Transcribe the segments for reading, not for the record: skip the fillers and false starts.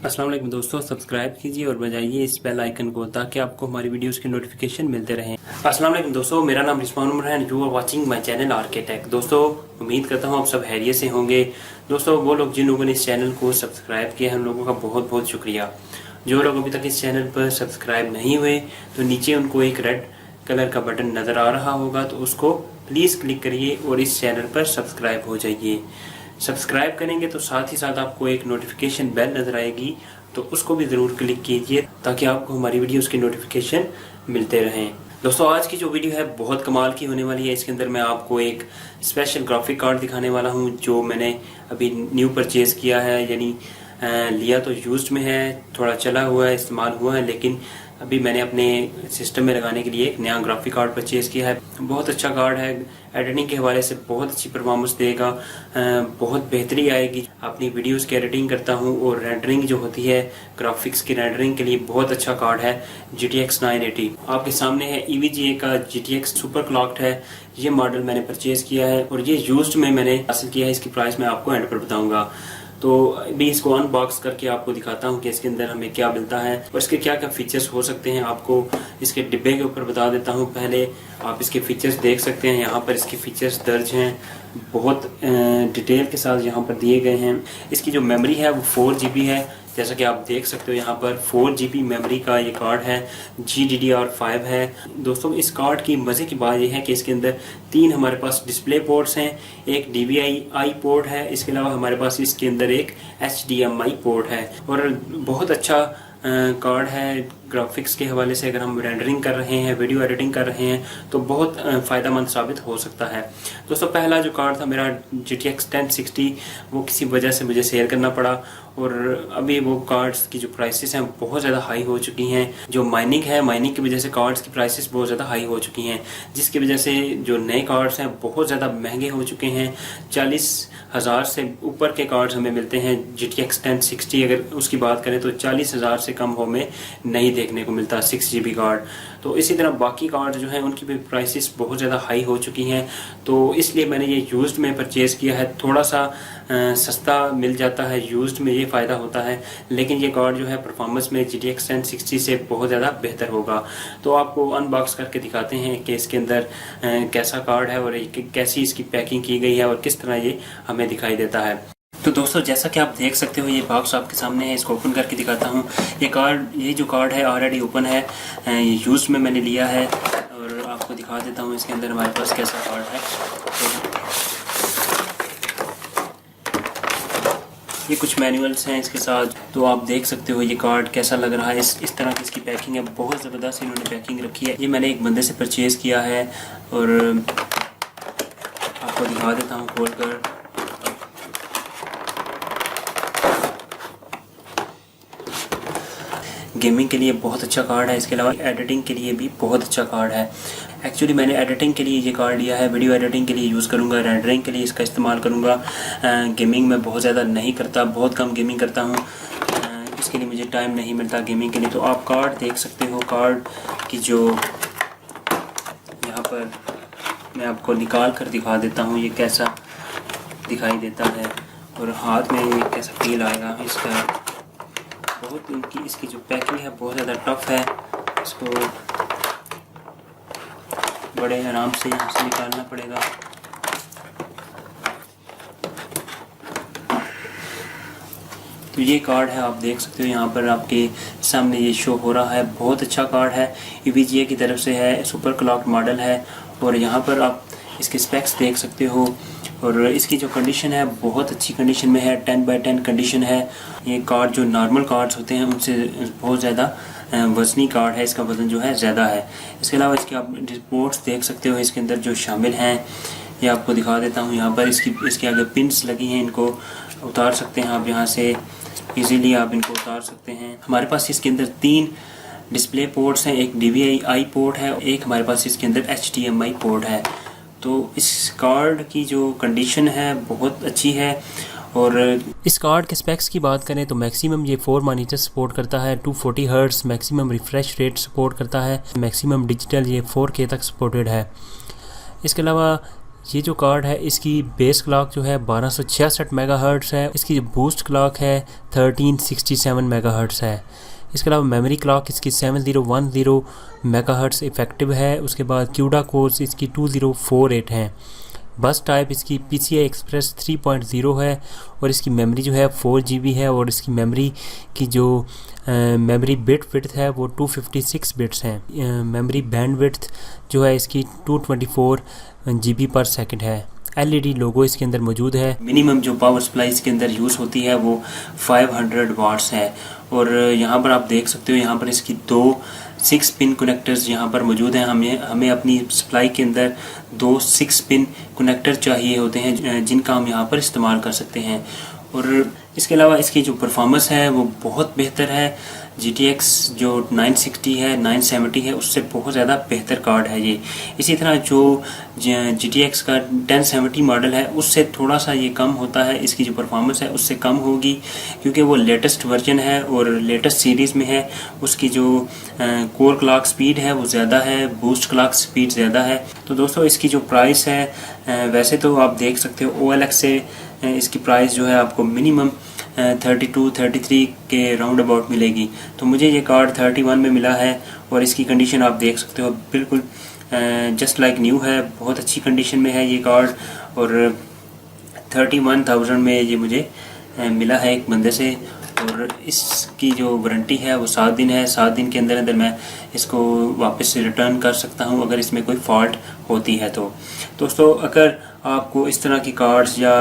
अस्सलाम वालेकुम दोस्तों, सब्सक्राइब कीजिए और बजाइए इस बेल आइकन को ताकि आपको हमारी वीडियोस के नोटिफिकेशन मिलते रहें। अस्सलाम वालेकुम दोस्तों, मेरा नाम रिजवान उमर है। You are watching my channel architect. दोस्तों, उम्मीद करता हूँ आप सब खैरियत से होंगे। दोस्तों, वो लोग जिन लोगों ने इस चैनल को सब्सक्राइब किया है उन लोगों का बहुत बहुत शुक्रिया। जो लोग अभी तक इस चैनल पर सब्सक्राइब नहीं हुए तो नीचे उनको एक रेड कलर का बटन नज़र आ रहा होगा, तो उसको प्लीज़ क्लिक करिए और इस चैनल पर सब्सक्राइब हो जाइए। सब्सक्राइब करेंगे तो साथ ही साथ आपको एक नोटिफिकेशन बेल नज़र आएगी, तो उसको भी ज़रूर क्लिक कीजिए ताकि आपको हमारी वीडियोस के नोटिफिकेशन मिलते रहें। दोस्तों, आज की जो वीडियो है बहुत कमाल की होने वाली है। इसके अंदर मैं आपको एक स्पेशल ग्राफिक कार्ड दिखाने वाला हूं जो मैंने अभी न्यू परचेज़ किया है, यानी लिया तो यूज्ड में है, थोड़ा चला हुआ है, इस्तेमाल हुआ है, लेकिन अभी मैंने अपने सिस्टम में लगाने के लिए एक नया ग्राफिक कार्ड परचेज़ किया है। बहुत अच्छा कार्ड है, एडिटिंग के हवाले से बहुत अच्छी परफॉर्मेंस देगा, बहुत बेहतरी आएगी। अपनी वीडियोस की एडिटिंग करता हूँ और रेंडरिंग जो होती है, ग्राफिक्स की रेंडरिंग के लिए बहुत अच्छा कार्ड है। GTX 980 आपके सामने है। EVGA का GTX सुपर क्लॉक्ड है। ये मॉडल मैंने परचेज़ किया है और ये यूज्ड में मैंने हासिल किया है। इसकी प्राइस मैं आपको एंड पर बताऊंगा। तो अभी इसको अनबॉक्स करके आपको दिखाता हूँ कि इसके अंदर हमें क्या मिलता है और इसके क्या क्या फीचर्स हो सकते हैं। आपको इसके डिब्बे के ऊपर बता देता हूँ। पहले आप इसके फीचर्स देख सकते हैं, यहाँ पर इसके फीचर्स दर्ज हैं, बहुत डिटेल के साथ यहाँ पर दिए गए हैं। इसकी जो मेमोरी है वो 4GB है, जैसा कि आप देख सकते हो। यहाँ पर 4GB मेमोरी का ये कार्ड है, GDDR5 है। दोस्तों, इस कार्ड की मज़े की बात यह है कि इसके अंदर 3 हमारे पास डिस्प्ले पोर्ट्स हैं, एक DVI पोर्ट है, इसके अलावा हमारे पास इसके अंदर एक HDMI पोर्ट है और बहुत अच्छा कार्ड है। ग्राफिक्स के हवाले से अगर हम रेंडरिंग कर रहे हैं, वीडियो एडिटिंग कर रहे हैं तो बहुत फ़ायदेमंद साबित हो सकता है। दोस्तों, पहला जो कार्ड था मेरा GTX 1060, वो किसी वजह से मुझे सेल करना पड़ा और अभी वो कार्ड्स की जो प्राइसेस हैं बहुत ज़्यादा हाई हो चुकी हैं। जो माइनिंग है, माइनिंग की वजह से कार्ड्स की प्राइसेस बहुत ज़्यादा हाई हो चुकी हैं, जिसकी वजह से जो नए कार्ड्स हैं बहुत ज़्यादा महंगे हो चुके हैं। 40,000 से ऊपर के कार्ड्स हमें मिलते हैं। GTX 1060 अगर उसकी बात करें तो 40,000 से कम हो में नहीं देखने को मिलता 6GB कार्ड। तो इसी तरह बाकी कार्ड जो हैं उनकी भी प्राइसेस बहुत ज़्यादा हाई हो चुकी हैं, तो इसलिए मैंने ये यूज्ड में परचेज़ किया है। थोड़ा सा सस्ता मिल जाता है यूज्ड में, ये फ़ायदा होता है, लेकिन ये कार्ड जो है परफॉर्मेंस में GTX 1060 से बहुत ज़्यादा बेहतर होगा। तो आपको अनबॉक्स करके दिखाते हैं कि इसके अंदर कैसा कार्ड है और कैसी इसकी पैकिंग की गई है और किस तरह ये हमें दिखाई देता है। तो दोस्तों, जैसा कि आप देख सकते हो, ये बॉक्स आपके सामने है। इसको ओपन करके दिखाता हूँ। ये जो कार्ड है ऑलरेडी ओपन है, ये यूज में मैंने लिया है और आपको दिखा देता हूँ इसके अंदर हमारे पास कैसा कार्ड है। ये कुछ मैनुअल्स हैं इसके साथ, तो आप देख सकते हो ये कार्ड कैसा लग रहा है। इस तरह की इसकी पैकिंग है, बहुत ज़बरदस्त इन्होंने पैकिंग रखी है। ये मैंने एक बंदे से परचेज़ किया है और आपको दिखा देता हूँ खोल कर। गेमिंग के लिए बहुत अच्छा कार्ड है, इसके अलावा एडिटिंग के लिए भी बहुत अच्छा कार्ड है। एक्चुअली मैंने एडिटिंग के लिए ये कार्ड लिया है, वीडियो एडिटिंग के लिए यूज़ करूँगा, रेंडरिंग के लिए इसका इस्तेमाल करूँगा। गेमिंग में बहुत ज़्यादा नहीं करता, बहुत कम गेमिंग करता हूँ, इसके लिए मुझे टाइम नहीं मिलता गेमिंग के लिए। तो आप कार्ड देख सकते हो। कार्ड की जो यहाँ पर मैं आपको निकाल कर दिखा देता हूँ ये कैसा दिखाई देता है और हाथ में ये कैसा फील आएगा इसका। बहुत इसकी जो पैकिंग है बहुत ज़्यादा टफ है, इसको बड़े आराम से यहाँ से निकालना पड़ेगा। तो ये कार्ड है, आप देख सकते हो यहाँ पर आपके सामने ये शो हो रहा है। बहुत अच्छा कार्ड है, EVGA की तरफ से है, सुपर क्लॉक्ड मॉडल है और यहाँ पर आप इसके स्पेक्स देख सकते हो और इसकी जो कंडीशन है बहुत अच्छी कंडीशन में है, 10/10 कंडीशन है। ये कार्ड जो नॉर्मल कार्ड्स होते हैं उनसे बहुत ज़्यादा वज़नी कार्ड है, इसका वज़न जो है ज़्यादा है। इसके अलावा इसके आप पोर्ट्स देख सकते हो इसके अंदर जो शामिल हैं, ये आपको दिखा देता हूँ। यहाँ पर इसके आगे पिन्स लगी हैं, इनको उतार सकते हैं आप, यहाँ से ईज़िली आप इनको उतार सकते हैं। हमारे पास इसके अंदर 3 डिस्प्ले पोर्ट्स हैं, एक DVI पोर्ट है, एक हमारे पास इसके अंदर HDMI पोर्ट है। तो इस कार्ड की जो कंडीशन है बहुत अच्छी है और इस कार्ड के स्पेक्स की बात करें तो मैक्सिमम ये 4 मॉनिटर सपोर्ट करता है, 240 hertz maximum refresh rate support करता है, मैक्सिमम डिजिटल ये 4K तक सपोर्टेड है। इसके अलावा ये जो कार्ड है इसकी बेस क्लॉक जो है 1266 मेगाहर्ट्ज़ है। इसकी जो बूस्ट क्लॉक है 1367 मेगाहर्ट्ज़ है। इसके अलावा मेमोरी क्लॉक इसकी 7010 मेगाहर्ट्ज़ इफेक्टिव है। उसके बाद क्यूडा कोर्स इसकी 2048 हैं। बस टाइप इसकी PCI Express 3.0 है और इसकी मेमोरी जो है 4 GB है और इसकी मेमोरी की जो मेमोरी बिट विड्थ है वो 256 बिट्स हैं। मेमोरी बैंड विड्थ जो है इसकी 224 GB पर सेकंड है। LED लोगो इसके अंदर मौजूद है। मिनिमम जो पावर सप्लाई इसके अंदर यूज़ होती है वो 500 वाट्स है। और यहाँ पर आप देख सकते हो, यहाँ पर इसकी 2 6 पिन कनेक्टर्स यहाँ पर मौजूद हैं। हमें अपनी सप्लाई के अंदर 2 6 पिन कनेक्टर चाहिए होते हैं जिनका हम यहाँ पर इस्तेमाल कर सकते हैं। और इसके अलावा इसकी जो परफॉर्मेंस है वो बहुत बेहतर है। GTX जो 960 है 970 है उससे बहुत ज़्यादा बेहतर कार्ड है ये। इसी तरह जो GTX का 1070 मॉडल है उससे थोड़ा सा ये कम होता है। इसकी जो परफॉर्मेंस है उससे कम होगी क्योंकि वो लेटेस्ट वर्जन है और लेटेस्ट सीरीज़ में है। उसकी जो कोर क्लॉक स्पीड है वो ज़्यादा है, बूस्ट क्लॉक स्पीड ज़्यादा है। तो दोस्तों इसकी जो प्राइस है वैसे तो आप देख सकते हो OLX से इसकी प्राइस जो है आपको मिनिमम 32-33 के राउंड अबाउट मिलेगी। तो मुझे ये कार्ड 31 में मिला है और इसकी कंडीशन आप देख सकते हो बिल्कुल जस्ट लाइक न्यू है। बहुत अच्छी कंडीशन में है ये कार्ड और 31,000 में ये मुझे मिला है एक बंदे से। और इसकी जो वारंटी है वो 7 दिन है। 7 दिन के अंदर अंदर मैं इसको वापस से रिटर्न कर सकता हूँ अगर इसमें कोई फॉल्ट होती है। तो दोस्तों अगर आपको इस तरह की कार्ड्स या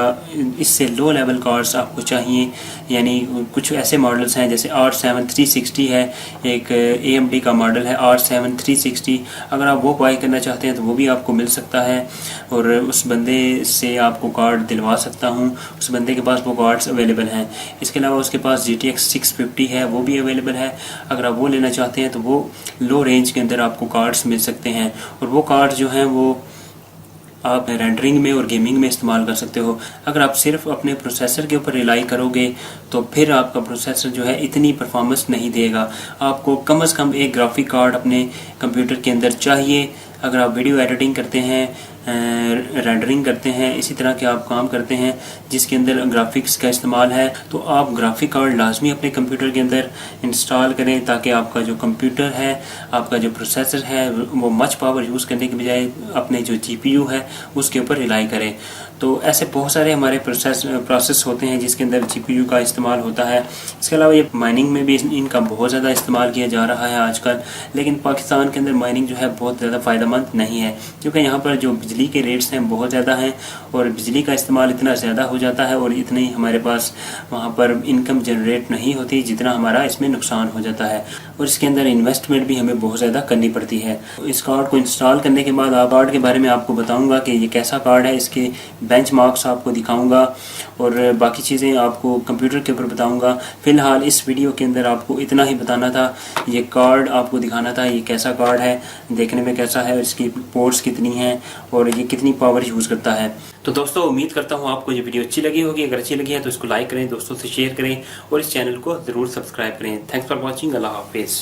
इससे लो लेवल कार्ड्स आपको चाहिए, यानी कुछ ऐसे मॉडल्स हैं जैसे R7 360 है, एक AMD का मॉडल है R7 360, अगर आप वो बाई करना चाहते हैं तो वो भी आपको मिल सकता है और उस बंदे से आपको कार्ड दिलवा सकता हूँ। उस बंदे के पास वो कार्ड्स अवेलेबल हैं। इसके अलावा उसके पास GTX 650 है, वो भी अवेलेबल है। अगर आप वो लेना चाहते हैं तो वो लो रेंज के अंदर आपको कार्ड्स मिल सकते हैं और वो कार्ड जो हैं वो आप रेंडरिंग में और गेमिंग में इस्तेमाल कर सकते हो। अगर आप सिर्फ अपने प्रोसेसर के ऊपर रिलाई करोगे तो फिर आपका प्रोसेसर जो है इतनी परफॉर्मेंस नहीं देगा। आपको कम से कम एक ग्राफिक कार्ड अपने कंप्यूटर के अंदर चाहिए। अगर आप वीडियो एडिटिंग करते हैं, रेंडरिंग करते हैं, इसी तरह के आप काम करते हैं जिसके अंदर ग्राफिक्स का इस्तेमाल है, तो आप ग्राफिक कार्ड लाजमी अपने कंप्यूटर के अंदर इंस्टॉल करें ताकि आपका जो कंप्यूटर है, आपका जो प्रोसेसर है वो मच पावर यूज़ करने के बजाय अपने जो GPU है उसके ऊपर रिलाई करें। तो ऐसे बहुत सारे हमारे प्रोसेस होते हैं जिसके अंदर GPU का इस्तेमाल होता है। इसके अलावा ये माइनिंग में भी इनका बहुत ज़्यादा इस्तेमाल किया जा रहा है आजकल, लेकिन पाकिस्तान के अंदर माइनिंग जो है बहुत ज़्यादा फ़ायदेमंद नहीं है क्योंकि यहाँ पर जो बिजली के रेट्स हैं बहुत ज़्यादा हैं और बिजली का इस्तेमाल इतना ज़्यादा हो जाता है और इतनी हमारे पास वहाँ पर इनकम जनरेट नहीं होती जितना हमारा इसमें नुकसान हो जाता है और इसके अंदर इन्वेस्टमेंट भी हमें बहुत ज़्यादा करनी पड़ती है। इस कार्ड को इंस्टॉल करने के बाद आप कार्ड के बारे में आपको बताऊँगा कि ये कैसा कार्ड है, इसके बेंचमार्क्स आपको दिखाऊंगा और बाकी चीज़ें आपको कंप्यूटर के ऊपर बताऊंगा। फ़िलहाल इस वीडियो के अंदर आपको इतना ही बताना था, ये कार्ड आपको दिखाना था, ये कैसा कार्ड है, देखने में कैसा है, इसकी पोर्ट्स कितनी हैं और ये कितनी पावर यूज़ करता है। तो दोस्तों उम्मीद करता हूँ आपको ये वीडियो अच्छी लगी होगी। अगर अच्छी लगी है तो इसको लाइक करें, दोस्तों से शेयर करें और इस चैनल को ज़रूर सब्सक्राइब करें। Thanks for watching. अल्लाह हाफिज़।